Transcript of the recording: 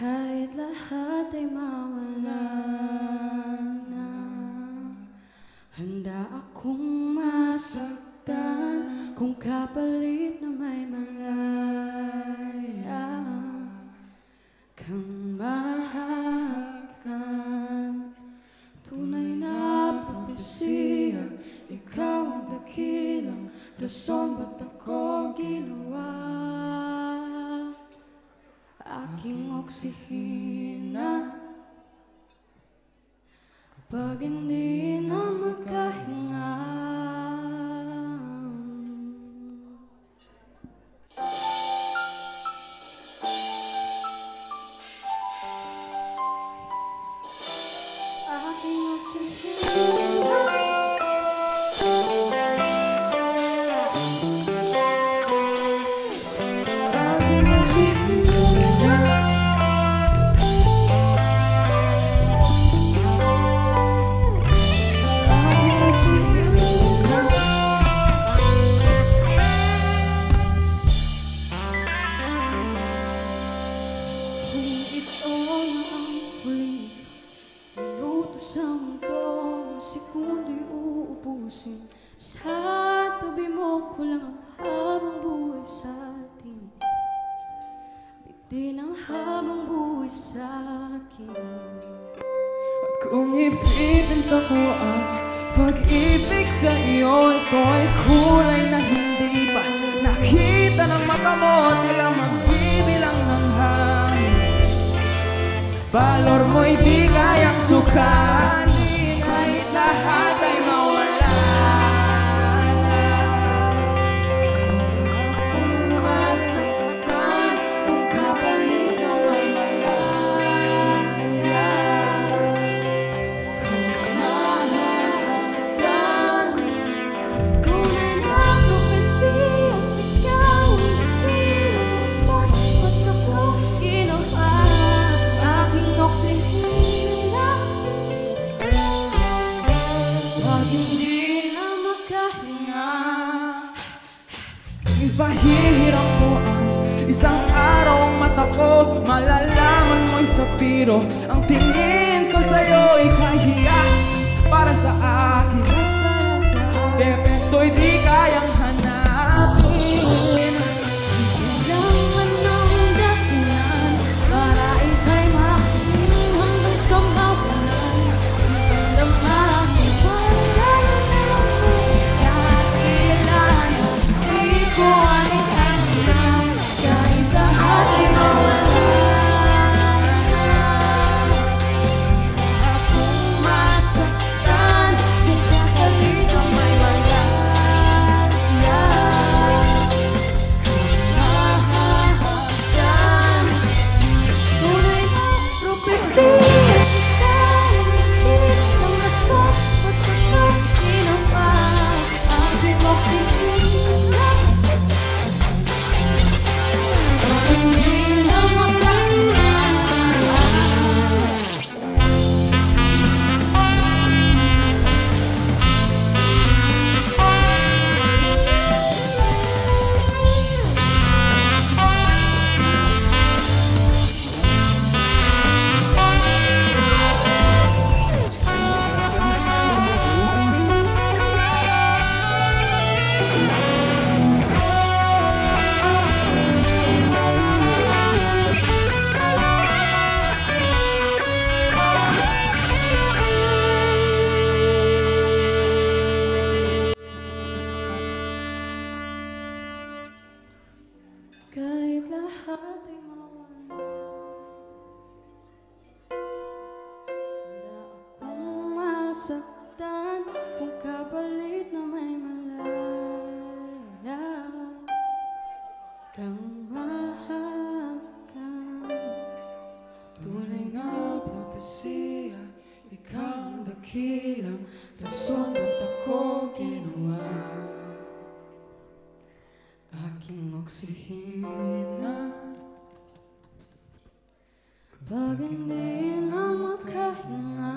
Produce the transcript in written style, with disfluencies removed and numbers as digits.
Kahit lahat ay mawala na, handa akong masaktan kung kapalit na may malaya kang mahahagan. Tunay na propesya, ikaw ang dakilang rason ba't ako ginawa. Aking oksihina kapag hindi na makahinga. Aking oksihina sa mundo, mga sekundo'y uubusin. Sa tabi mo ko lang ang habang buhay sa atin. Bitin ang habang buhay sa akin. At kung ipipinta ko ang pag-ibig sa iyo, ito ay kulay na hindi pa nakita ng mata mo. Tila magbibilang ng hangin, valor mo'y di kayang sukanin. Kahit lahat ay mawala na, handa akong masaktan kung kapalit na may malaya kang mahahagan. Tunay na propesya, ikaw ang dakilang rason ba't ako ginawa. Aking oksihina, wag hindi na makahinga. ipahihirap ko ang isang araw ang mata ko. Malalaman mo'y sa biro, ang tingin ko sa'yo'y kahiyas para sa akin. Epekto'y di kayang hanapin. Kailangan ng dahilan para ika'y makinig hanggang sa mawalan. Damdamin wala naman kailangan. Di ko alikanan kahit lahat ay mawala na. Akong masaktan kung kapalit na may malaya kang mahahagan. Tunay na propesya, ikaw ang dakilang rason ba't ako ginawa. Aking oksihina, wag hindi na makahinga. Kahit lahat ay mawala, handa akong masaktan kung kapalit na may malaya kang mahahagan. tunay na propesya, ikaw ang dakilang rason ba't ako ginawa. Aking oksihina Kapag hindi na makahinga.